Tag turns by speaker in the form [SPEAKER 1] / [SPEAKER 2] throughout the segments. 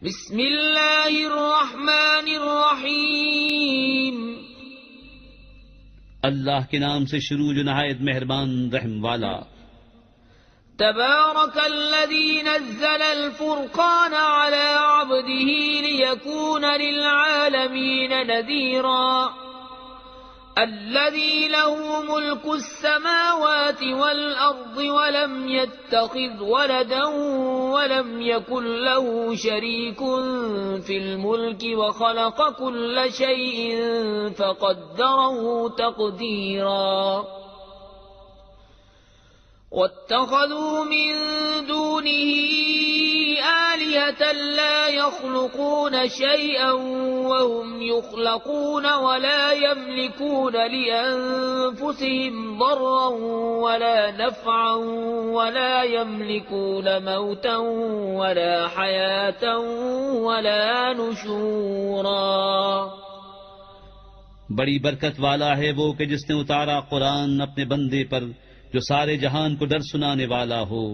[SPEAKER 1] بسم اللہ الرحمن الرحیم
[SPEAKER 2] اللہ کے نام سے شروع جو نہایت مہربان رحم والا۔
[SPEAKER 1] تبارک الذی نزل الفرقان على عبده ليكون للعالمین نذیرا الذي له ملك السماوات والأرض ولم يتخذ ولدا ولم يكن له شريك في الملك وخلق كل شيء فقدره تقديرا واتخذوا من دونه آلهة لا يخلقون شيئا وهم يخلقون ولا يملكون لأنفسهم ضرا ولا نفعا ولا يملكون موتا ولا حياة ولا نشورا۔
[SPEAKER 2] بڑی برکت والا ہے وہ کہ جس نے اتارا قرآن اپنے بندے پر جو سارے جہان کو ڈر سنانے والا ہو،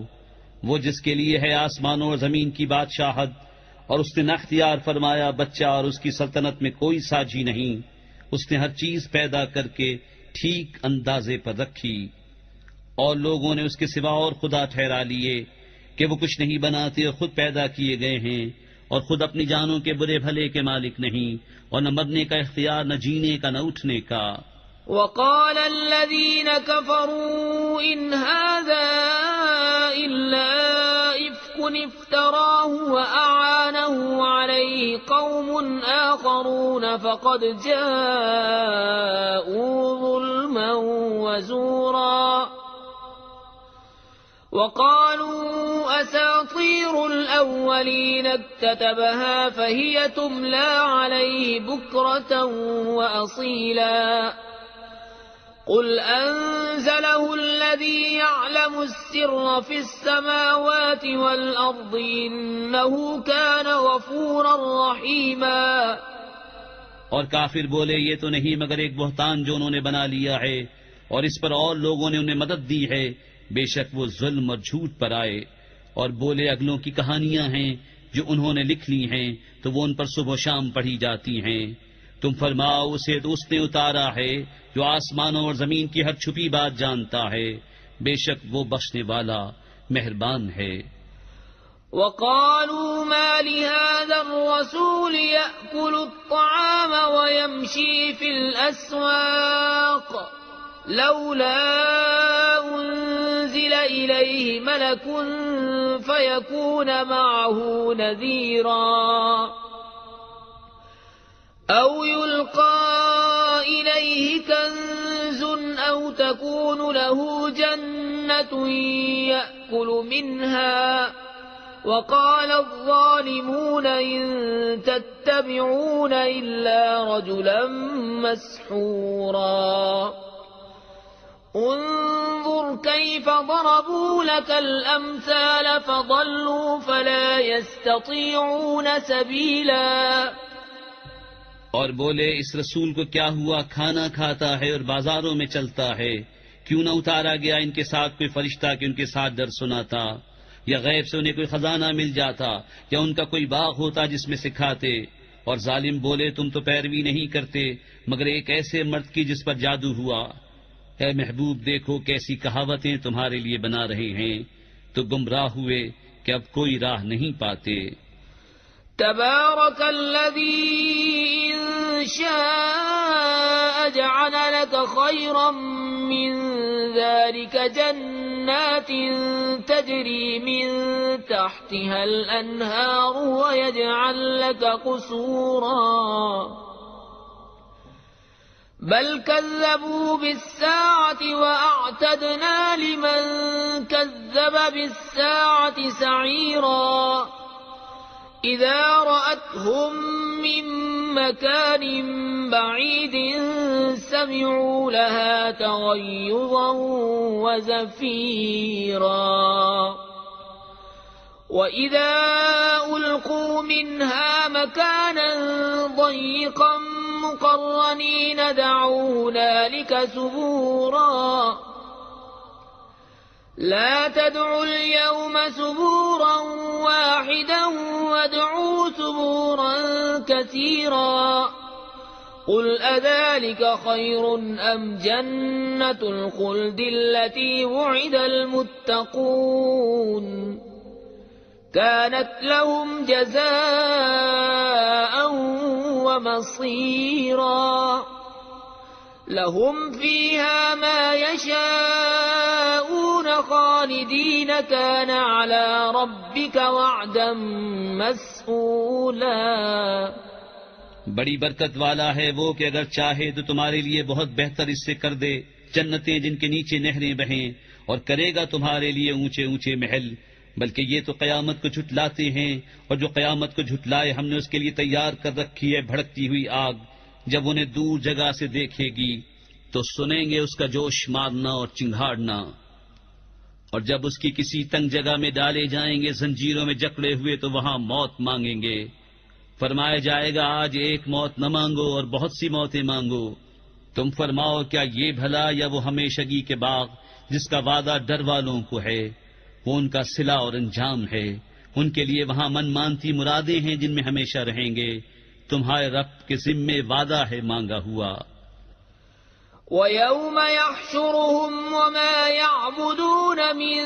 [SPEAKER 2] وہ جس کے لیے ہے آسمانوں اور زمین کی بادشاہت، اور اس نے نہ اختیار فرمایا بچہ اور اس کی سلطنت میں کوئی ساجی نہیں۔ اس نے ہر چیز پیدا کر کے ٹھیک اندازے پر رکھی، اور لوگوں نے اس کے سوا اور خدا ٹھہرا لیے کہ وہ کچھ نہیں بناتے اور خود پیدا کیے گئے ہیں، اور خود اپنی جانوں کے برے بھلے کے مالک نہیں، اور نہ مرنے کا اختیار، نہ جینے کا، نہ اٹھنے کا۔
[SPEAKER 1] وقال الذين كفروا إن هذا إلا إفك افتراه وأعانه عليه قوم آخرون فقد جاءوا ظلما وزورا وقالوا أساطير الأولين اكتتبها فهي تملى عليه بكرة وأصيلا قل أنزله الذي يعلم السر في السماوات والأرض إنه كان غفورا رحيما۔
[SPEAKER 2] اور کافر بولے یہ تو نہیں مگر ایک بہتان جو انہوں نے بنا لیا ہے، اور اس پر اور لوگوں نے انہیں مدد دی ہے، بے شک وہ ظلم اور جھوٹ پر آئے۔ اور بولے اگلوں کی کہانیاں ہیں جو انہوں نے لکھ لی ہیں تو وہ ان پر صبح و شام پڑھی جاتی ہیں۔ تم فرماؤ اسے تو اس نے اتارا ہے جو آسمانوں اور زمین کی ہر چھپی بات جانتا ہے، بے شک وہ بخشنے والا مہربان ہے۔
[SPEAKER 1] وقالوا ما لهذا الرسول يأكل الطعام ويمشي في الأسواق لولا أنزل إليه ملك فيكون معه نذيرا أو يلقى إليه كنز أو تكون له جنة يأكل منها وقال الظالمون إن تتبعون إلا رجلا مسحورا انظر كيف ضربوا لك الأمثال فضلوا فلا يستطيعون سبيلا۔
[SPEAKER 2] اور بولے اس رسول کو کیا ہوا، کھانا کھاتا ہے اور بازاروں میں چلتا ہے، کیوں نہ اتارا گیا ان کے ساتھ کوئی فرشتہ کہ ان کے ساتھ ڈر سناتا، یا غیب سے انہیں کوئی خزانہ مل جاتا، یا ان کا کوئی باغ ہوتا جس میں سکھاتے۔ اور ظالم بولے تم تو پیروی نہیں کرتے مگر ایک ایسے مرد کی جس پر جادو ہوا۔ اے محبوب دیکھو کیسی کہاوتیں تمہارے لیے بنا رہے ہیں، تو گمراہ ہوئے کہ اب کوئی راہ نہیں پاتے۔
[SPEAKER 1] تبارك الذي إن شاء جعل لك خيرا من ذلك جنات تجري من تحتها الأنهار ويجعل لك قصورا بل كذبوا بالساعة وأعتدنا لمن كذب بالساعة سعيرا إذا رأتهم من مكان بعيد سمعوا لها تغيظا وزفيرا وإذا ألقوا منها مكانا ضيقا مقرنين دعوا هنالك ثبورا لا تدعوا اليوم ثبورا واحدا وادعوا ثبورا كثيرا قل أذلك خير أم جنة الخلد التي وعد المتقون كانت لهم جزاء ومصيرا لهم فيها ما يشاءون خالدين كان على ربك وعدا مسئولا.
[SPEAKER 2] بڑی برکت والا ہے وہ کہ اگر چاہے تو تمہارے لیے بہت بہتر اس سے کر دے جنتیں جن کے نیچے نہریں بہیں، اور کرے گا تمہارے لیے اونچے اونچے محل. بلکہ یہ تو قیامت کو جھٹلاتے ہیں، اور جو قیامت کو جھٹلائے ہم نے اس کے لیے تیار کر رکھی ہے بھڑکتی ہوئی آگ. جب انہیں دور جگہ سے دیکھے گی تو سنیں گے اس کا جوش مارنا اور چنگھاڑنا، اور جب اس کی کسی تنگ جگہ میں ڈالے جائیں گے زنجیروں میں جکڑے ہوئے تو وہاں موت مانگیں گے. فرمایا جائے گا آج ایک موت نہ مانگو اور بہت سی موتیں مانگو. تم فرماؤ کیا یہ بھلا یا وہ ہمیشگی کے باغ جس کا وعدہ ڈر والوں کو ہے، وہ ان کا صلہ اور انجام ہے. ان کے لیے وہاں من مانتی مرادیں ہیں جن میں ہمیشہ رہیں گے. تمہارے رب کے ذمے وعدہ ہے مانگا ہوا.
[SPEAKER 1] وَيَوْمَ يَحْشُرُهُمْ وَمَا يَعْبُدُونَ مِن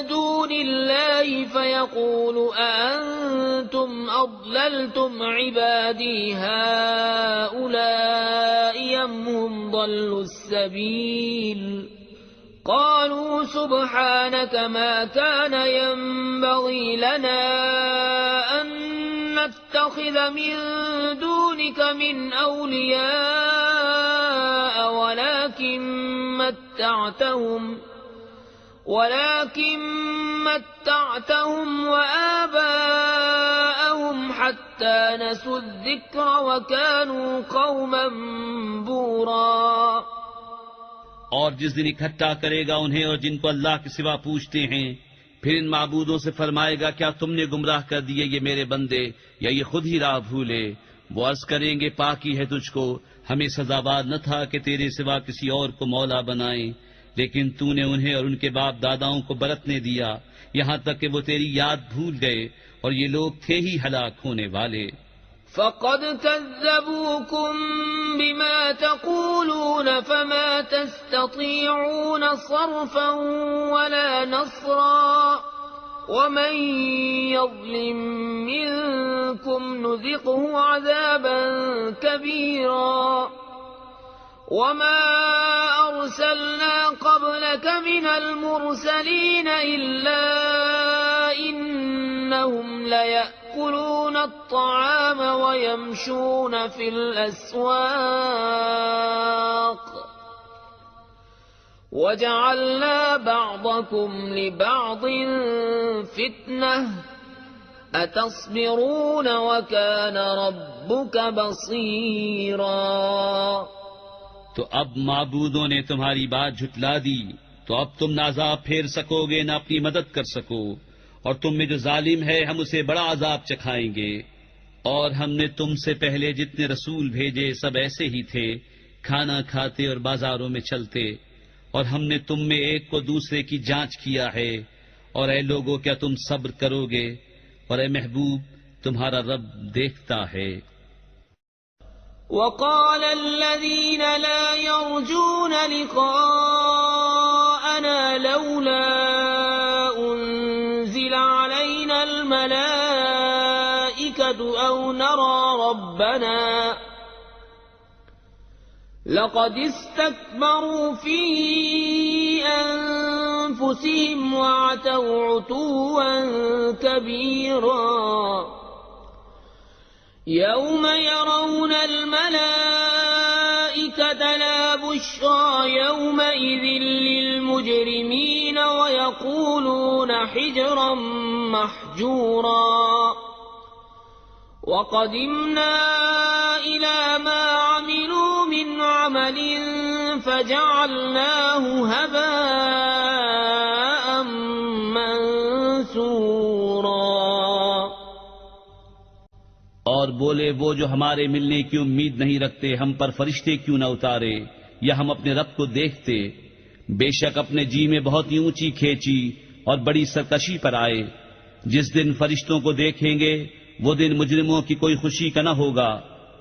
[SPEAKER 1] دُونِ اللَّهِ فَيَقُولُ أَأَنْتُمْ أَضْلَلْتُمْ عِبَادِي هَؤُلَاءِ أَمْ هُمْ ضَلُّوا السَّبِيلَ قالوا سبحانك ما كان ينبغي لنا أن نتخذ من دونك من أولياء ولكن متعتهم وآباءهم حتى نسوا الذكر وكانوا قوما بورا.
[SPEAKER 2] اور جس دن اکٹھا کرے گا انہیں اور جن کو اللہ کے سوا پوچھتے ہیں، پھر ان معبودوں سے فرمائے گا کیا تم نے گمراہ کر دیے یہ میرے بندے یا یہ خود ہی راہ بھولے؟ وہ عرض کریں گے پاکی ہے تجھ کو، ہمیں سزاوار نہ تھا کہ تیرے سوا کسی اور کو مولا بنائیں، لیکن تو نے انہیں اور ان کے باپ داداؤں کو برتنے دیا یہاں تک کہ وہ تیری یاد بھول گئے، اور یہ لوگ تھے ہی ہلاک ہونے والے.
[SPEAKER 1] فقد كذبوكم بما تقولون فما تستطيعون صرفا ولا نصرا ومن يظلم منكم نذقه عذابا كبيرا. وما أرسلنا قبلك من المرسلين إلا إنهم ليأكلون الطعام ويمشون في الأسواق وجعلنا بعضكم لبعض فتنة أتصبرون وكان ربك بصيرا.
[SPEAKER 2] تو اب معبودوں نے تمہاری بات جھٹلا دی تو اب تم نہ عذاب پھیر سکو گے نہ اپنی مدد کر سکو، اور تم میں جو ظالم ہے ہم اسے بڑا عذاب چکھائیں گے. اور ہم نے تم سے پہلے جتنے رسول بھیجے سب ایسے ہی تھے، کھانا کھاتے اور بازاروں میں چلتے، اور ہم نے تم میں ایک کو دوسرے کی جانچ کیا ہے. اور اے لوگو کیا تم صبر کرو گے؟ اور اے محبوب تمہارا رب دیکھتا ہے.
[SPEAKER 1] وقال الذين لا يرجون لقاءنا لولا أنزل علينا الملائكة أو نرى ربنا لقد استكبروا في أنفسهم وعتوا عتوا كبيرا. يوم يرون الملائكة لا بشرى يومئذ للمجرمين ويقولون حجرا محجورا. وقدمنا إلى ما عملوا من عمل فجعلناه هباء منثورا.
[SPEAKER 2] اور بولے وہ جو ہمارے ملنے کی امید نہیں رکھتے ہم پر فرشتے کیوں نہ اتارے، یا ہم اپنے رب کو دیکھتے. بے شک اپنے جی میں بہت ہی اونچی کھینچی اور بڑی سرکشی پر آئے. جس دن فرشتوں کو دیکھیں گے وہ دن مجرموں کی کوئی خوشی کا نہ ہوگا،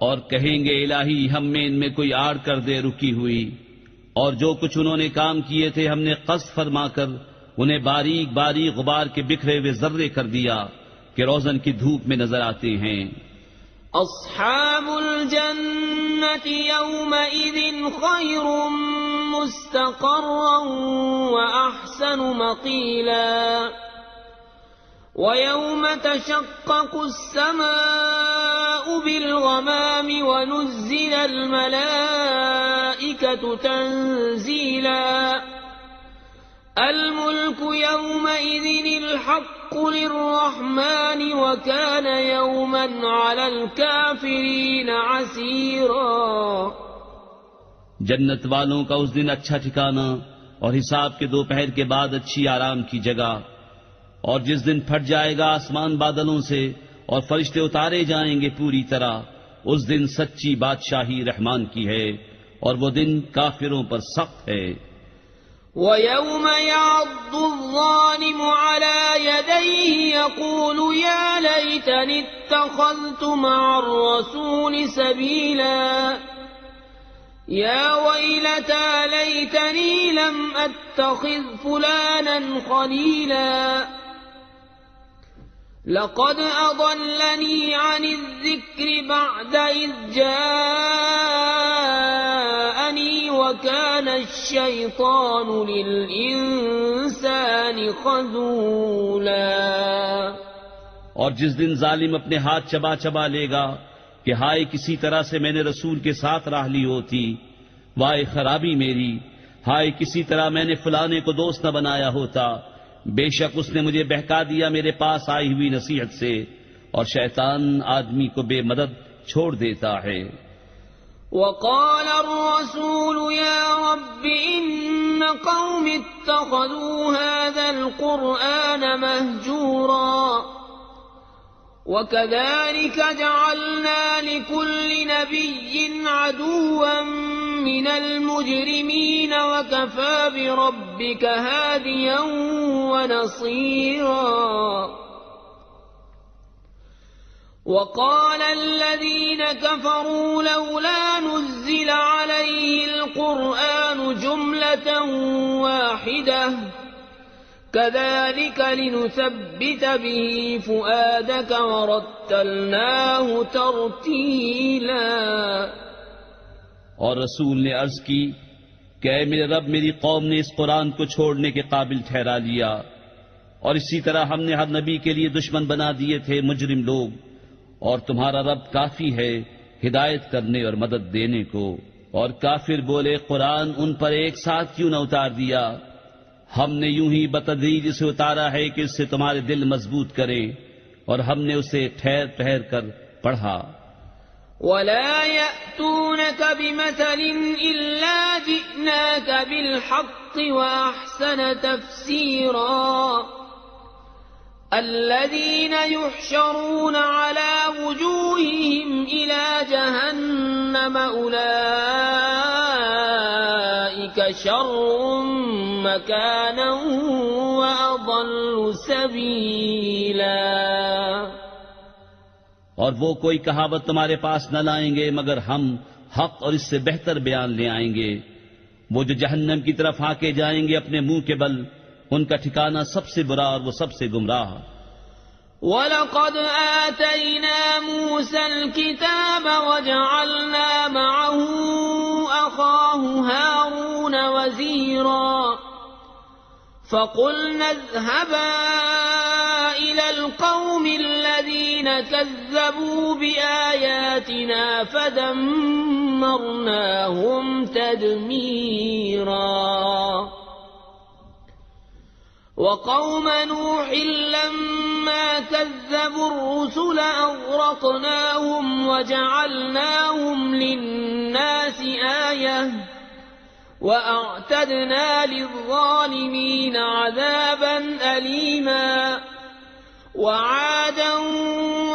[SPEAKER 2] اور کہیں گے الہی ہم میں ان میں کوئی آڑ کر دے رکی ہوئی. اور جو کچھ انہوں نے کام کیے تھے ہم نے قصد فرما کر انہیں باریک باریک غبار کے بکھرے ہوئے ذرے کر دیا کہ روزن کی دھوپ میں نظر آتے ہیں.
[SPEAKER 1] أصحاب الجنة يومئذ خير مستقرا وأحسن مقيلا ويوم تشقق السماء بالغمام ونزل الملائكة تنزيلا الملك يومئذ الحق للرحمن وكان يوما على الكافرين عسيرا.
[SPEAKER 2] جنت والوں کا اس دن اچھا ٹھکانہ اور حساب کے دوپہر کے بعد اچھی آرام کی جگہ. اور جس دن پھٹ جائے گا آسمان بادلوں سے اور فرشتے اتارے جائیں گے پوری طرح، اس دن سچی بادشاہی رحمان کی ہے اور وہ دن کافروں پر سخت ہے.
[SPEAKER 1] وَيَوْمَ يَعَضُّ الظَّالِمُ عَلَى يَدَيْهِ يَقُولُ يَا لَيْتَنِي اتَّخَذْتُ مَعَ الرَّسُولِ سَبِيلًا يَا وَيْلَتَى لَيْتَنِي لَمْ أَتَّخِذْ فُلَانًا خَلِيلًا لَقَدْ أَضَلَّنِي عَنِ الذِّكْرِ بَعْدَ إِذْ جَاءَنِي وَكَانَ الشَّيْطَانُ لِلْإِنسَانِ خَذُولًا.
[SPEAKER 2] اور جس دن ظالم اپنے ہاتھ چبا چبا لے گا کہ ہائے کسی طرح سے میں نے رسول کے ساتھ راہ لی ہوتی، وائے خرابی میری، ہائے کسی طرح میں نے فلانے کو دوست نہ بنایا ہوتا. بے شک اس نے مجھے بہکا دیا میرے پاس آئی ہوئی نصیحت سے، اور شیطان آدمی کو بے مدد چھوڑ دیتا ہے.
[SPEAKER 1] وقال الرسول يا رب إن قوم اتخذوا هذا القرآن مهجورا وكذلك جعلنا لكل نبي عدوا من المجرمين وكفى بربك هاديا ونصيرا. وقال الذين كفروا لولا نزل عليه القرآن جملة واحدة كذلك لنثبت به فؤادك ورتلناه ترتيلا.
[SPEAKER 2] اور رسول نے عرض کی کہ اے میرے رب میری قوم نے اس قرآن کو چھوڑنے کے قابل ٹھہرا لیا، اور اسی طرح ہم نے ہر نبی کے لیے دشمن بنا دیے تھے مجرم لوگ، اور تمہارا رب کافی ہے ہدایت کرنے اور مدد دینے کو. اور کافر بولے قرآن ان پر ایک ساتھ کیوں نہ اتار دیا؟ ہم نے یوں ہی بتدریج اسے اتارا ہے کہ اس سے تمہارے دل مضبوط کریں، اور ہم نے اسے ٹھہر ٹھہر کر پڑھا.
[SPEAKER 1] ولا يأتونك بمثل إلا جئناك بالحق وأحسن تفسيرا. الذين يحشرون على وجوههم إلى جهنم أولئك شر مكانا وأضل سبيلا.
[SPEAKER 2] اور وہ کوئی کہاوت تمہارے پاس نہ لائیں گے مگر ہم حق اور اس سے بہتر بیان لے آئیں گے. وہ جو جہنم کی طرف ہانکے جائیں گے اپنے منہ کے بل، ان کا ٹھکانہ سب سے برا اور وہ سب سے گمراہ.
[SPEAKER 1] وَلَقَدْ آتَيْنَا مُوسَى الْكِتَابَ وَجَعَلْنَا مَعَهُ أَخَاهُ هَارُونَ وَزِيرًا. فَقُلْنَا اذْهَبَا إِلَى الْقَوْمِ الَّذِينَ كَذَّبُوا بِآيَاتِنَا فَدَمَّرْنَاهُمْ تَدْمِيرًا. وقوم نوح لما كذبوا الرسل أغرقناهم وجعلناهم للناس آية وأعتدنا للظالمين عذابا أليما. وعادا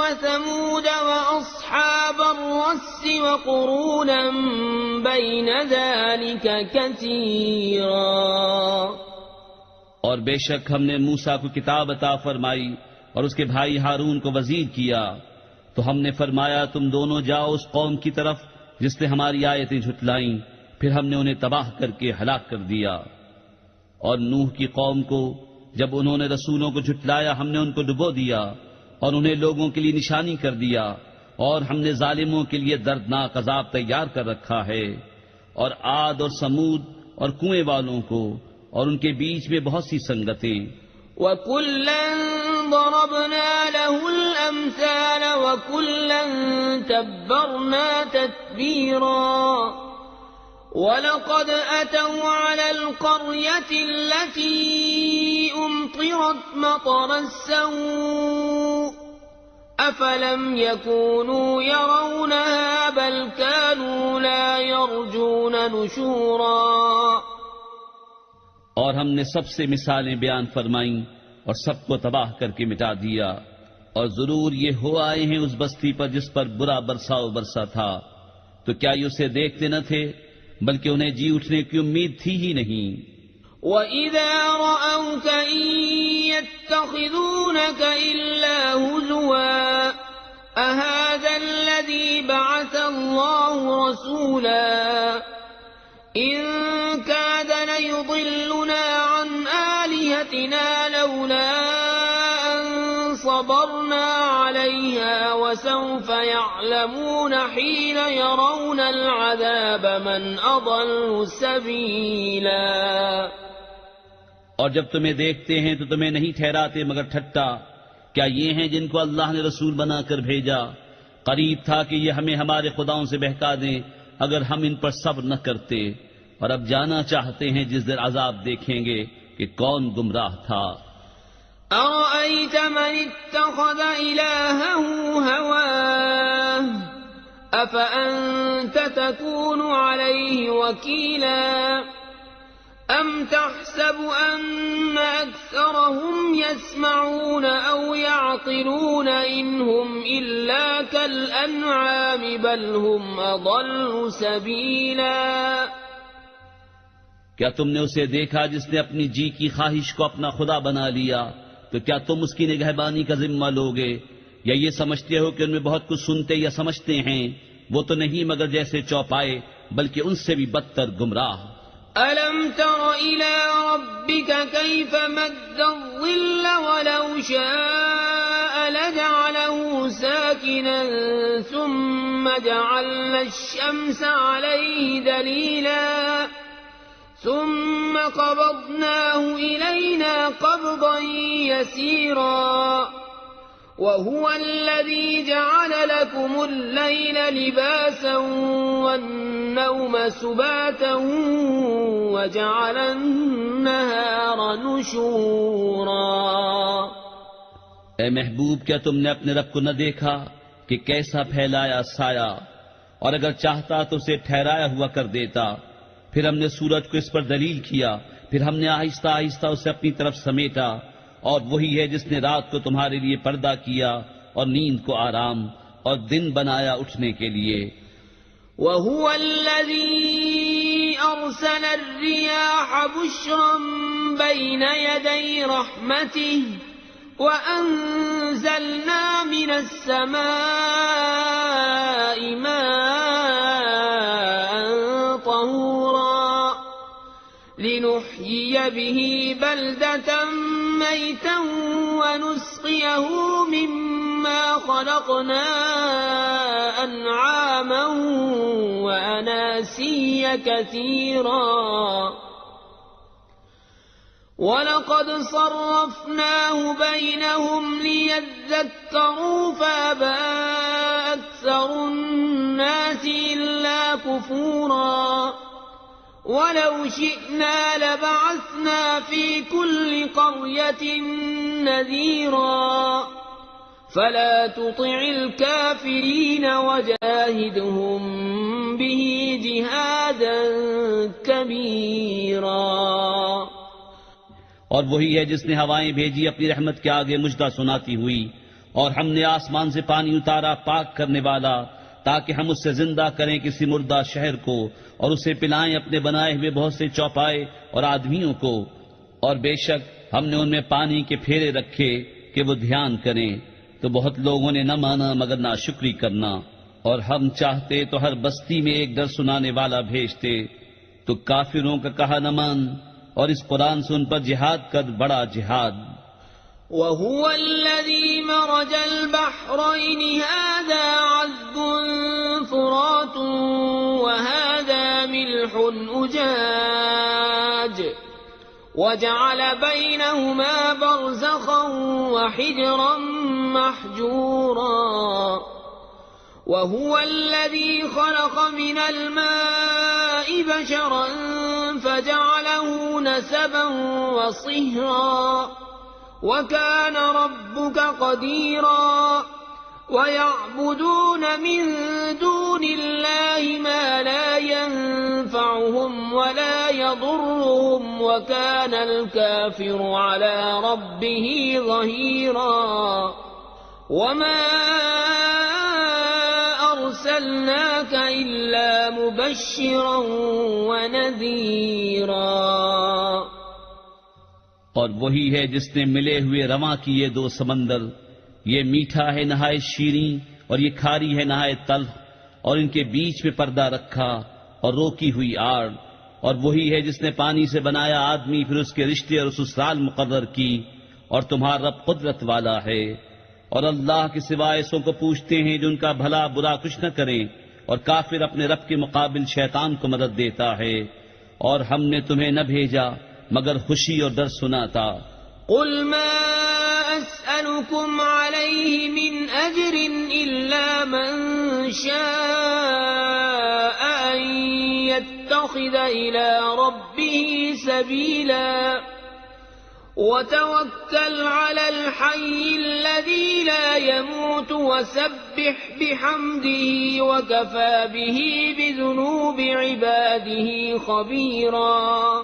[SPEAKER 1] وثمود وأصحاب الرس وقرونا بين ذلك كثيرا.
[SPEAKER 2] اور بے شک ہم نے موسیٰ کو کتاب عطا فرمائی اور اس کے بھائی ہارون کو وزیر کیا، تو ہم نے فرمایا تم دونوں جاؤ اس قوم کی طرف جس نے ہماری آیتیں جھٹلائیں، پھر ہم نے انہیں تباہ کر کے ہلاک کر دیا. اور نوح کی قوم کو جب انہوں نے رسولوں کو جھٹلایا ہم نے ان کو ڈبو دیا اور انہیں لوگوں کے لیے نشانی کر دیا، اور ہم نے ظالموں کے لیے دردناک عذاب تیار کر رکھا ہے. اور عاد اور سمود اور کنویں والوں کو اور ان کے بیچ میں بہت سی سنگتیں.
[SPEAKER 1] وَكُلًّا ضَرَبْنَا لَهُ الْأَمْثَالَ وَكُلًّا تَبَّرْنَا تَتْبِيرًا. وَلَقَدْ أَتَوْا عَلَى الْقَرْيَةِ الَّتِي أُمْطِرَتْ مَطَرَ السَّوْءِ أَفَلَمْ يَكُونُوا يَرَوْنَهَا بَلْ كَانُوا لَا يَرْجُونَ نُشُورًا.
[SPEAKER 2] اور ہم نے سب سے مثالیں بیان فرمائیں اور سب کو تباہ کر کے مٹا دیا. اور ضرور یہ ہو آئے ہیں اس بستی پر جس پر برا برساؤ برسا تھا، تو کیا یہ اسے دیکھتے نہ تھے بلکہ انہیں جی اٹھنے کی امید تھی ہی نہیں.
[SPEAKER 1] وَإِذَا رَأَوْكَ إِن يَتَّخِذُونَكَ إِلَّا هُزُوًا أَهَذَا الَّذِي بَعَثَ اللَّهُ رَسُولًا إِن كَادَ لَيُضِلُّنَا عَنْ آلِهَتِنَا لَوْلَا أَن صَبَرْنَا عَلَيْهَا وَسَوْفَ يَعْلَمُونَ حِينَ يَرَوْنَ الْعَذَابَ مَنْ أَضَلُّ سَبِيلًا.
[SPEAKER 2] اور جب تمہیں دیکھتے ہیں تو تمہیں نہیں ٹھہراتے مگر ٹھٹا. کیا یہ ہیں جن کو اللہ نے رسول بنا کر بھیجا؟ قریب تھا کہ یہ ہمیں ہمارے خداؤں سے بہکا دیں اگر ہم ان پر صبر نہ کرتے. اور اب جانا چاہتے ہیں جس دن عذاب دیکھیں گے کہ کون گمراہ تھا.
[SPEAKER 1] أَرَأَيْتَ مَنِ اتَّخَذَ إِلَٰهَهُ هَوَاهُ أَفَأَنتَ تَكُونُ عَلَيْهِ وَكِيلًا أَمْ تَحْسَبُ أَنَّ أَكْثَرَهُمْ يَسْمَعُونَ أَوْ يَعْقِلُونَ إِنْ هُمْ إِلَّا كَالْأَنْعَامِ بَلْ هُمْ أَضَلُّ سَبِيلًا.
[SPEAKER 2] کیا تم نے اسے دیکھا جس نے اپنی جی کی خواہش کو اپنا خدا بنا لیا؟ تو کیا تم اس کی نگہبانی کا ذمہ لوگے؟ یا یہ سمجھتے ہو کہ ان میں بہت کچھ سنتے یا سمجھتے ہیں؟ وہ تو نہیں مگر جیسے چوپائے، بلکہ ان سے بھی بدتر گمراہ.
[SPEAKER 1] أَلَمْ تَرَ إِلَىٰ رَبِّكَ كَيْفَ مَدَّ الظِّلَّ وَلَوْ شَاءَ لَجَعَلَهُ سَاكِنًا ثُمَّ جَعَلْنَا الشَّمْسَ عَلَيْهِ دَلِيلًا ثُمَّ قَبَضْنَاهُ إِلَيْنَا قَبْضًا يَسِيرًا. وَهُوَ الَّذِي جَعَلَ لَكُمُ اللَّيْلَ لِبَاسًا وَالنَّوْمَ سُبَاتًا وَجَعَلَ النَّهَارَ نُشُورًا.
[SPEAKER 2] اے محبوب، کیا تم نے اپنے رب کو نہ دیکھا کہ کیسا پھیلایا سایہ، اور اگر چاہتا تو اسے ٹھہرایا ہوا کر دیتا. پھر ہم نے سورج کو اس پر دلیل کیا، پھر ہم نے آہستہ آہستہ اسے اپنی طرف سمیٹا. اور وہی ہے جس نے رات کو تمہارے لیے پردہ کیا اور نیند کو آرام اور دن بنایا اٹھنے کے لیے.
[SPEAKER 1] وَهُوَ الَّذِي أَرْسَلَ الرِّيَاحَ بُشْرًا بَيْنَ يَدَيْ رَحْمَتِهِ وَأَنزَلْنَا مِنَ السَّمَاءِ مَاءً طَهُورًا لِنُحْيِيَ بِهِ بَلْدَةً مَيْتًا وَنُسْقِيَهُ مِمَّا خَلَقْنَا أَنْعَامًا وَأَنَاسِيَّ كَثِيرًا. وَلَقَدْ صَرَّفْنَاهُ بَيْنَهُمْ لِيَذَّكَّرُوا فَأَبَىٰ أَكْثَرُ النَّاسِ إِلَّا كُفُورًا. وَلَوْ شِئْنَا لَبَعَثْنَا فِي كُلِّ قَرْيَةٍ نَذِيرًا فَلَا تُطِعِ الْكَافِرِينَ وَجَاهِدْهُمْ بِهِ جِهَادًا كَبِيرًا.
[SPEAKER 2] اور وہی ہے جس نے ہوائیں بھیجی اپنی رحمت کے آگے مجدہ سناتی ہوئی، اور ہم نے آسمان سے پانی اتارا پاک کرنے والا تاکہ ہم اس سے زندہ کریں کسی مردہ شہر کو اور اسے پلائیں اپنے بنائے ہوئے بہت سے چوپائے اور آدمیوں کو، اور بے شک ہم نے ان میں پانی کے پھیرے رکھے کہ وہ دھیان کریں، تو بہت لوگوں نے نہ مانا مگر ناشکری کرنا۔ اور ہم چاہتے تو ہر بستی میں ایک ڈر سنانے والا بھیجتے، تو کافروں کا کہا نہ مان، اور اس قرآن سے ان پر جہاد کر بڑا جہاد۔
[SPEAKER 1] وهو الذي مرج البحرين هذا عذب فرات وهذا ملح أجاج وجعل بينهما برزخا وحجرا محجورا وهو الذي خلق من الماء بشرا فجعله نسبا وصهرا وَكَانَ رَبُّكَ قَدِيرًا وَيَعْبُدُونَ مِن دُونِ اللَّهِ مَا لَا يَنفَعُهُمْ وَلَا يَضُرُّهُمْ وَكَانَ الْكَافِرُ عَلَى رَبِّهِ ظَهِيرًا وَمَا أَرْسَلْنَاكَ إِلَّا مُبَشِّرًا وَنَذِيرًا۔
[SPEAKER 2] اور وہی ہے جس نے ملے ہوئے رواں کیے دو سمندر، یہ میٹھا ہے نہایت شیریں اور یہ کھاری ہے نہایت تلخ، اور ان کے بیچ میں پردہ رکھا اور روکی ہوئی آڑ، اور وہی ہے جس نے پانی سے بنایا آدمی پھر اس کے رشتے اور سسرال مقرر کی، اور تمہارا رب قدرت والا ہے۔ اور اللہ کے سوائے ایسوں کو پوچھتے ہیں جو ان کا بھلا برا کچھ نہ کریں، اور کافر اپنے رب کے مقابل شیطان کو مدد دیتا ہے۔ اور ہم نے تمہیں نہ بھیجا مگر خوشی اور ڈر سناتا۔
[SPEAKER 1] قل ما أسألكم عليه من أجر إلا من شاء أن يتخذ إلى ربه سبيلا وتوكل على الحي الذي لا يموت وسبح بحمده وكفى به بذنوب عباده خبيرا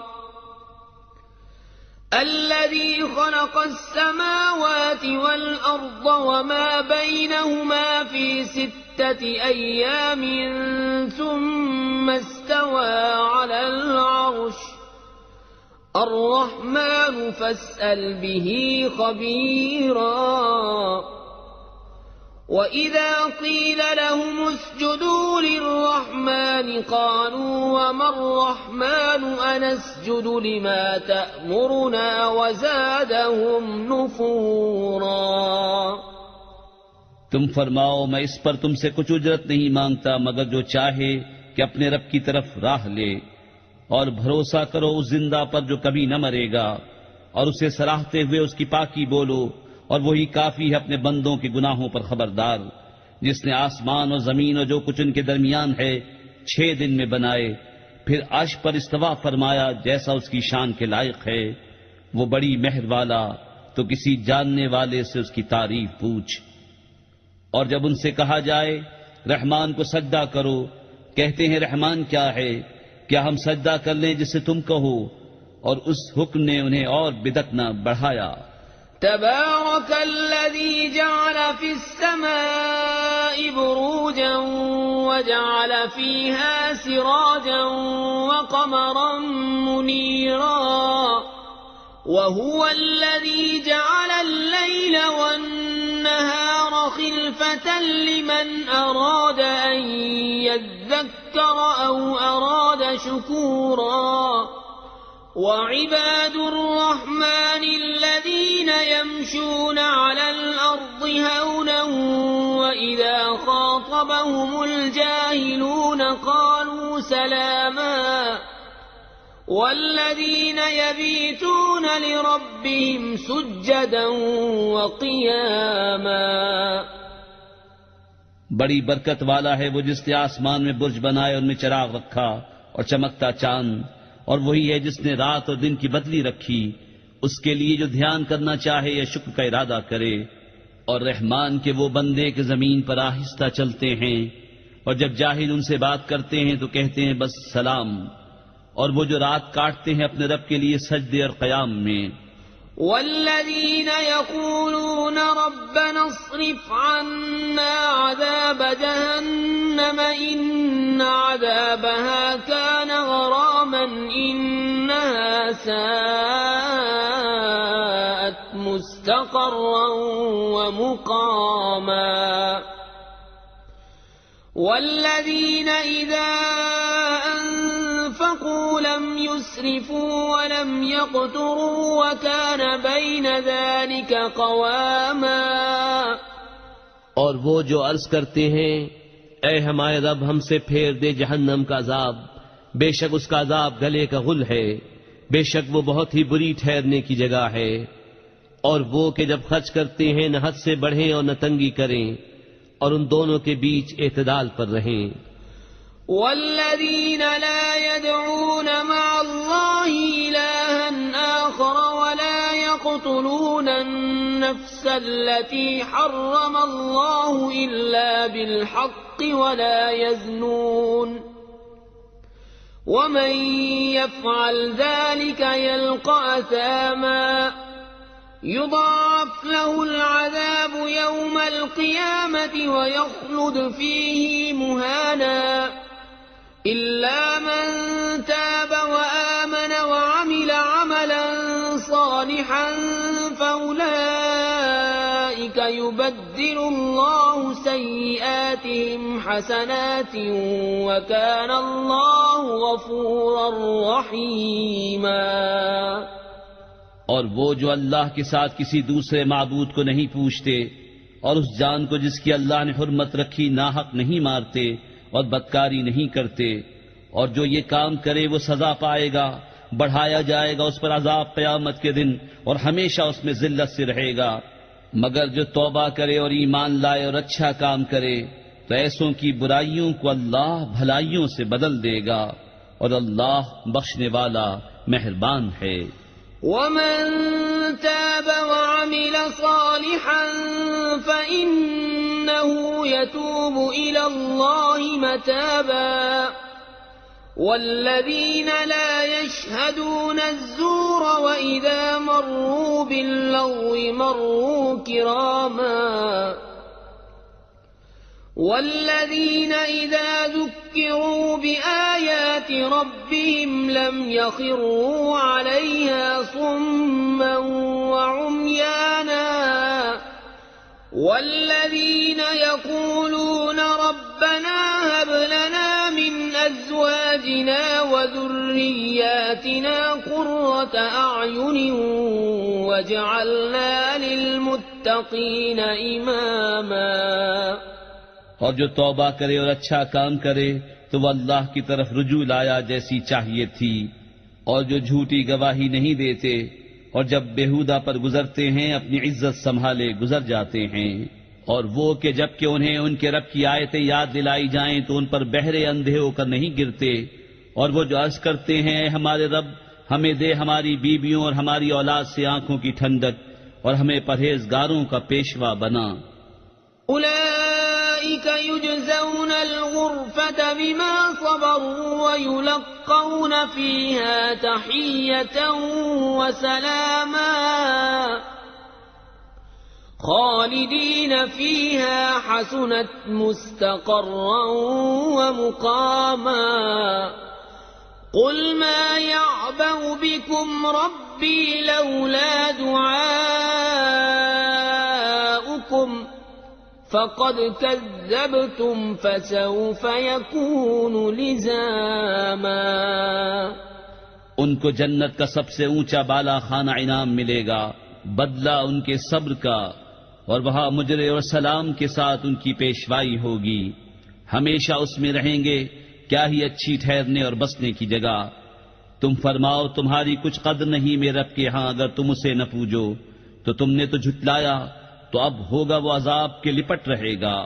[SPEAKER 1] الذي خلق السماوات والأرض وما بينهما في 6 أيام ثم استوى على العرش الرحمن فاسأل به خبيرا وَإِذَا قِيلَ لَهُمُ اسْجُدُوا لِلرَّحْمَنِ قَالُوا وَمَا الرَّحْمَنُ أَنَسْجُدُ لِمَا تَأْمُرُنَا وَزَادَهُمْ نُفُورًا۔
[SPEAKER 2] تم فرماؤ میں اس پر تم سے کچھ اجرت نہیں مانگتا مگر جو چاہے کہ اپنے رب کی طرف راہ لے، اور بھروسہ کرو اس زندہ پر جو کبھی نہ مرے گا، اور اسے سراہتے ہوئے اس کی پاکی بولو، اور وہی کافی ہے اپنے بندوں کے گناہوں پر خبردار، جس نے آسمان اور زمین اور جو کچھ ان کے درمیان ہے 6 دن میں بنائے، پھر عرش پر استوا فرمایا جیسا اس کی شان کے لائق ہے۔ وہ بڑی مہر والا، تو کسی جاننے والے سے اس کی تعریف پوچھ۔ اور جب ان سے کہا جائے رحمان کو سجدہ کرو، کہتے ہیں رحمان کیا ہے؟ کیا ہم سجدہ کر لیں جسے تم کہو؟ اور اس حکم نے انہیں اور بدعت نہ بڑھایا۔
[SPEAKER 1] تبارك الذي جعل في السماء بروجا وجعل فيها سراجا وقمرا منيرا وهو الذي جعل الليل والنهار خلفة لمن أراد أن يذكر أو أراد شكورا وعباد الرحمن الذين يمشون على الأرض هونا وإذا خاطبهم الجاهلون قالوا سلاما والذين يبيتون لربهم سجدا وقياما۔
[SPEAKER 2] بڑی برکت والا ہے وہ جس نے آسمان میں برج بنائے ان میں چراغ رکھا اور چمکتا چاند، اور وہی ہے جس نے رات اور دن کی بدلی رکھی، اس کے لیے جو دھیان کرنا چاہے یا شکر کا ارادہ کرے۔ اور رحمان کے وہ بندے کہ زمین پر آہستہ چلتے ہیں، اور جب جاہل ان سے بات کرتے ہیں تو کہتے ہیں بس سلام، اور وہ جو رات کاٹتے ہیں اپنے رب کے لیے سجدے اور قیام میں۔
[SPEAKER 1] والذين يقولون ربنا اصرف عنا عذاب جهنم إن عذابها كان غراما إنها ساءت مستقرا ومقاما والذين إذا أنفقوا لم يسرفوا ولم يقتروا وكان بين ذلك قواما
[SPEAKER 3] اور وہ جو عرض کرتے ہیں اے ہمارے رب ہم سے پھیر دے جہنم کا عذاب، بے شک اس کا عذاب گلے کا غل ہے، بے شک وہ بہت ہی بری ٹھہرنے کی جگہ ہے، اور وہ کہ جب خرچ کرتے ہیں نہ حد سے بڑھیں اور نہ تنگی کریں، اور ان دونوں کے بیچ اعتدال پر رہیں۔
[SPEAKER 1] والذين لا يدعون مع الله إلها آخر ولا يقتلون النفس التي حرم الله إلا بالحق ولا يزنون ومن يفعل ذلك يلقى أثاما يضاعف له العذاب يوم القيامة ويخلد فيه مهانا إلا من تاب وآمن وعمل عملا صالحا فأولئك يبدل الله سيئاتهم حسنات وكان الله غفورا رحيما۔
[SPEAKER 2] اور وہ جو اللہ کے ساتھ کسی دوسرے معبود کو نہیں پوچھتے اور اس جان کو جس کی اللہ نے حرمت رکھی ناحق نہیں مارتے اور بدکاری نہیں کرتے، اور جو یہ کام کرے وہ سزا پائے گا، بڑھایا جائے گا اس پر عذاب قیامت کے دن اور ہمیشہ اس میں ذلت سے رہے گا، مگر جو توبہ کرے اور ایمان لائے اور اچھا کام کرے تو ایسوں کی برائیوں کو اللہ بھلائیوں سے بدل دے گا، اور اللہ بخشنے والا مہربان ہے۔
[SPEAKER 1] ومن تاب وعمل صالحا فإنه يتوب إلى الله متابا والذين لا يشهدون الزور وإذا مروا باللغو مروا كراما والذين إذا ذكروا بآيات ربهم لم يخروا عليها صما وعميانا والذين يقولون ربنا هب لنا من أزواجنا وذرياتنا قرة أعين واجعلنا للمتقين إماما۔
[SPEAKER 2] اور جو توبہ کرے اور اچھا کام کرے تو وہ اللہ کی طرف رجوع لایا جیسی چاہیے تھی، اور جو جھوٹی گواہی نہیں دیتے اور جب بےہودہ پر گزرتے ہیں اپنی عزت سنبھالے گزر جاتے ہیں، اور وہ کہ جب کہ انہیں ان کے رب کی آیتیں یاد دلائی جائیں تو ان پر بہرے اندھے ہو کر نہیں گرتے، اور وہ جو عرض کرتے ہیں اے ہمارے رب ہمیں دے ہماری بیویوں اور ہماری اولاد سے آنکھوں کی ٹھنڈک اور ہمیں پرہیزگاروں کا پیشوا بنا۔
[SPEAKER 1] أولئك يجزون الغرفة بما صبروا ويلقون فيها تحية وسلاما خالدين فيها حسنت مستقرا ومقاما قل ما يعبأ بكم ربي لولا دعاؤكم فقد كذبتم فسوف يكون لزاما۔
[SPEAKER 2] ان کو جنت کا سب سے اونچا بالا خانہ انعام ملے گا، بدلہ ان کے صبر کا، اور وہاں مجرے اور سلام کے ساتھ ان کی پیشوائی ہوگی، ہمیشہ اس میں رہیں گے، کیا ہی اچھی ٹھہرنے اور بسنے کی جگہ۔ تم فرماؤ تمہاری کچھ قدر نہیں میرے رب کے ہاں اگر تم اسے نہ پوجو، تو تم نے تو جھٹلایا، تو اب ہوگا وہ عذاب کے لپٹ رہے گا۔